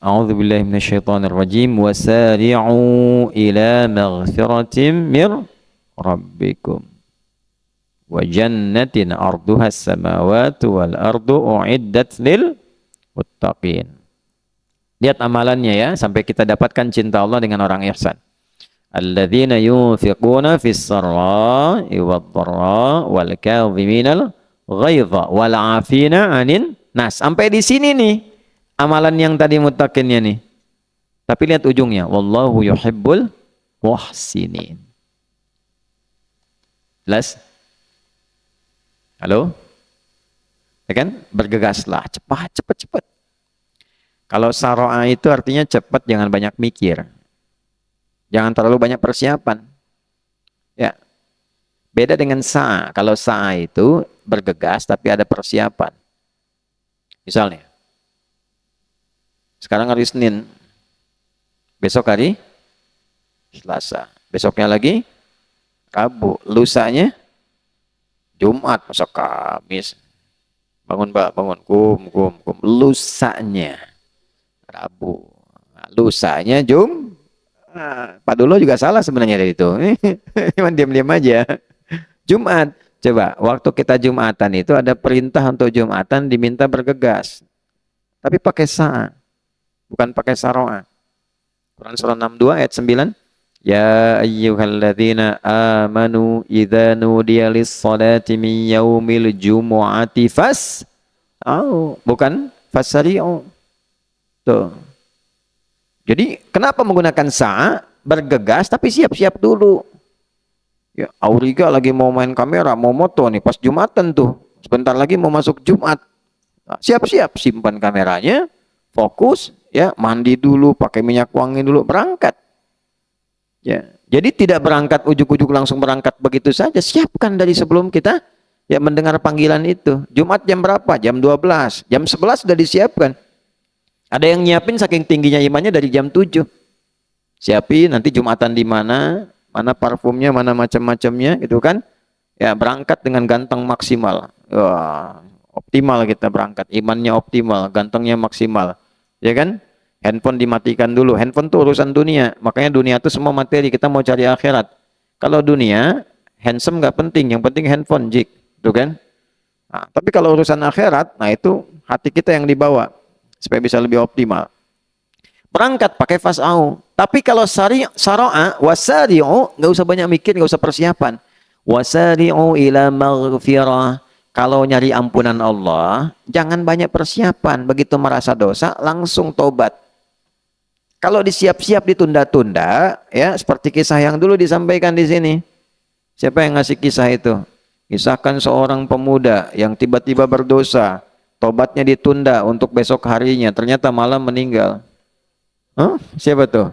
A'udzubillahi minasyaitonir rajim. Wasari'u ila maghfiratin mir rabbikum wa jannatin arduha as-samawati wal ardu uiddat lil muttaqin. Lihat amalannya ya, sampai kita dapatkan cinta Allah dengan orang ihsan. Alladzina yunfiquna fis sarra'i wad dharra wal kadhiminal ghaidha wal 'afina 'anin nas. Sampai di sini nih amalan yang tadi muttaqinnya nih. Tapi lihat ujungnya, wallahu yuhibbul muhsinin. Jelas? Halo? Ya kan? Bergegaslah, cepat, cepat, cepat. Kalau saro'a itu artinya cepat, jangan banyak mikir. Jangan terlalu banyak persiapan. Ya. Beda dengan sa'a. Kalau sa'a itu bergegas tapi ada persiapan. Misalnya, sekarang hari Senin, besok hari Selasa, besoknya lagi Rabu, lusanya Jumat, masa Kamis. Bangun Pak, bangun, kum. Lusanya Rabu, lusanya Pak Dulo juga salah sebenarnya dari itu. Cuman diam-diam aja. Jumat. Coba, waktu kita Jumatan itu ada perintah untuk Jumatan diminta bergegas. Tapi pakai sa'a, bukan pakai saro'a. Quran surah 62 ayat 9. Ya ayyuhalladzina amanu idza nudiya lis-salati min yaumil jumu'ati bukan fasari'u. Tuh. Jadi kenapa menggunakan sa'a? Bergegas tapi siap-siap dulu. Ya, Auriga lagi mau main kamera, mau moto nih pas Jumatan tuh. Sebentar lagi mau masuk Jumat. Nah, siap-siap, simpan kameranya, fokus, ya, mandi dulu, pakai minyak wangi dulu, berangkat. Ya, jadi tidak berangkat ujuk-ujuk langsung berangkat begitu saja. Siapkan dari sebelum kita ya mendengar panggilan itu. Jumat jam berapa? Jam 12. Jam 11 sudah disiapkan. Ada yang nyiapin saking tingginya imannya dari jam 7. Siapin nanti Jumatan di mana, mana parfumnya, mana macam-macamnya gitu kan. Ya, berangkat dengan ganteng maksimal. Wah, optimal kita berangkat, imannya optimal, gantengnya maksimal. Ya kan? Handphone dimatikan dulu. Handphone itu urusan dunia. Makanya dunia itu semua materi. Kita mau cari akhirat. Kalau dunia, handsome nggak penting. Yang penting handphone, jik. Tuh kan? Nah, tapi kalau urusan akhirat, nah itu hati kita yang dibawa. Supaya bisa lebih optimal. Berangkat pakai fas'au. Tapi kalau saro'a, wasari'u, nggak usah banyak mikir, nggak usah persiapan. Wasari'u ila maghfirah. Kalau nyari ampunan Allah, jangan banyak persiapan. Begitu merasa dosa, langsung tobat. Kalau disiap-siap ditunda-tunda, ya seperti kisah yang dulu disampaikan di sini. Siapa yang ngasih kisah itu? Kisahkan seorang pemuda yang tiba-tiba berdosa, tobatnya ditunda untuk besok harinya, ternyata malam meninggal. Huh? Siapa tuh?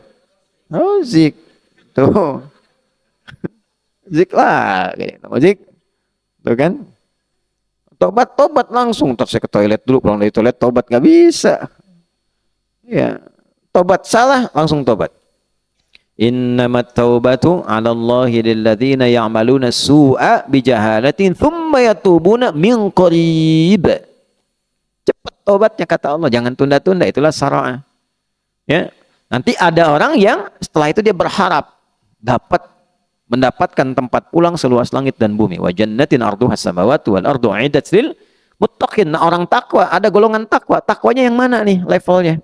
Oh, Zik. Tuh. Zik lah. Zik. Tuh kan? Tobat langsung. Terus saya ke toilet dulu, pulang dari toilet, tobat nggak bisa. Ya. Tobat salah, langsung tobat. Innamat taubatu 'ala Allahi lilladzina ya'maluna su'a bijahalatin thumma yatubuna min qarib. Cepat tobatnya kata Allah, jangan tunda-tunda, itulah syara'ah. Ya. Nanti ada orang yang setelah itu dia berharap mendapatkan tempat pulang seluas langit dan bumi. Wa jannatin arduhas samawati wal ardu 'iddat lil muttaqin. Nah, orang takwa, ada golongan takwa. Takwanya yang mana nih levelnya?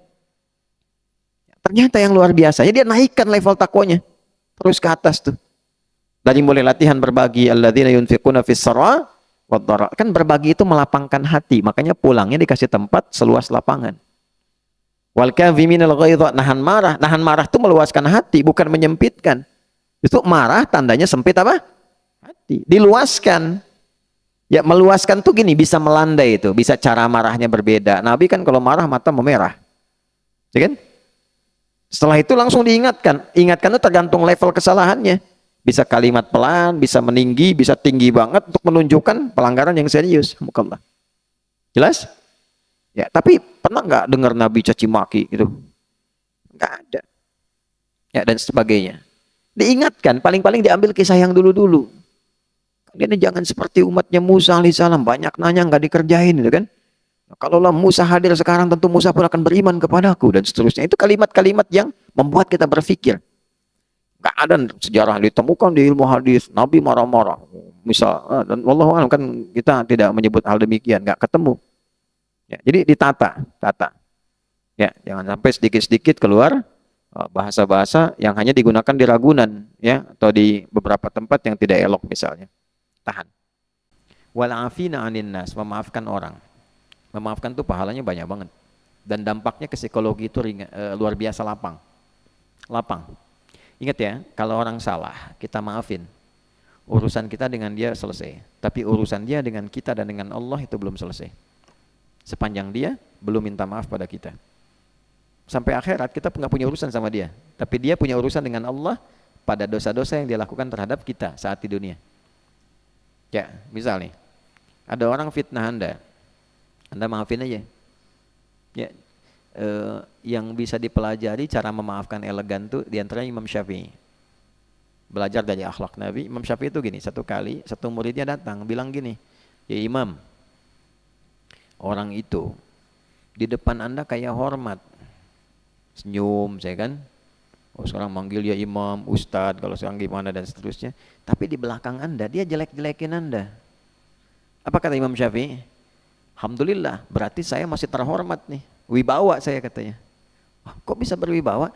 Ternyata yang luar biasa. Jadi dia naikkan level takwanya. Terus ke atas tuh. Dari mulai latihan berbagi. Alladzina yunfiquna fis sarra wad dharra. Kan berbagi itu melapangkan hati. Makanya pulangnya dikasih tempat seluas lapangan. Wal kadhiminal ghaidha. Nahan marah. Nahan marah itu meluaskan hati. Bukan menyempitkan. Itu marah tandanya sempit apa? Hati. Diluaskan. Ya meluaskan tuh gini. Bisa melandai itu. Bisa cara marahnya berbeda. Nabi kan kalau marah mata memerah. Ya kan? Setelah itu langsung diingatkan. Ingatkan itu tergantung level kesalahannya. Bisa kalimat pelan, bisa meninggi, bisa tinggi banget untuk menunjukkan pelanggaran yang serius. Mukallah. Jelas? Ya, tapi pernah nggak dengar Nabi caci maki gitu? Nggak ada. Ya, dan sebagainya. Diingatkan, paling-paling diambil kisah yang dulu-dulu. Kalian jangan seperti umatnya Musa alaihissalam, banyak nanya nggak dikerjain gitu kan? Kalaulah Musa hadir sekarang, tentu Musa pun akan beriman kepadaku, dan seterusnya. Itu kalimat-kalimat yang membuat kita berpikir. Gak ada sejarah ditemukan di ilmu hadis, Nabi marah-marah. Misal, dan wallahu a'lam, kan kita tidak menyebut hal demikian, gak ketemu. Ya, jadi tata. Ya, jangan sampai sedikit-sedikit keluar bahasa-bahasa yang hanya digunakan di Ragunan, ya, atau di beberapa tempat yang tidak elok misalnya. Tahan. Wal afina 'anin nas, memaafkan orang. Memaafkan tuh pahalanya banyak banget. Dan dampaknya ke psikologi itu luar biasa lapang. Ingat ya, kalau orang salah, kita maafin. Urusan kita dengan dia selesai. Tapi urusan dia dengan kita dan dengan Allah itu belum selesai. Sepanjang dia belum minta maaf pada kita. Sampai akhirat kita nggak punya urusan sama dia. Tapi dia punya urusan dengan Allah pada dosa-dosa yang dia lakukan terhadap kita saat di dunia. Ya, misal nih, ada orang fitnah Anda maafin aja. Ya, yang bisa dipelajari cara memaafkan elegan tuh diantaranya Imam Syafi'i. Belajar dari akhlak Nabi. Imam Syafi'i itu gini, satu kali satu muridnya datang bilang gini, ya Imam, orang itu di depan Anda kayak hormat, senyum, saya kan. Oh, sekarang manggil ya Imam, Ustadz, kalau sekarang gimana dan seterusnya. Tapi di belakang Anda dia jelek-jelekin Anda. Apa kata Imam Syafi'i? Alhamdulillah, berarti saya masih terhormat nih. Wibawa saya katanya. Oh, kok bisa berwibawa?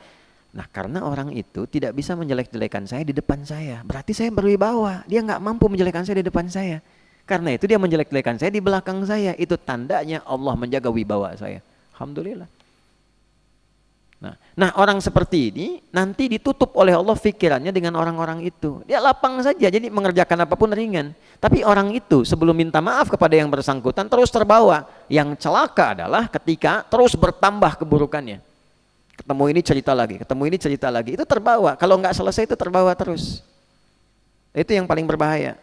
Nah, karena orang itu tidak bisa menjelek-jelekan saya di depan saya. Berarti saya berwibawa. Dia nggak mampu menjelekkan saya di depan saya. Karena itu dia menjelek-jelekan saya di belakang saya. Itu tandanya Allah menjaga wibawa saya. Alhamdulillah. Nah, orang seperti ini nanti ditutup oleh Allah pikirannya dengan orang-orang itu. Dia lapang saja, jadi mengerjakan apapun ringan. Tapi orang itu sebelum minta maaf kepada yang bersangkutan terus terbawa. Yang celaka adalah ketika terus bertambah keburukannya. Ketemu ini cerita lagi, itu terbawa. Kalau nggak selesai itu terbawa terus. Itu yang paling berbahaya.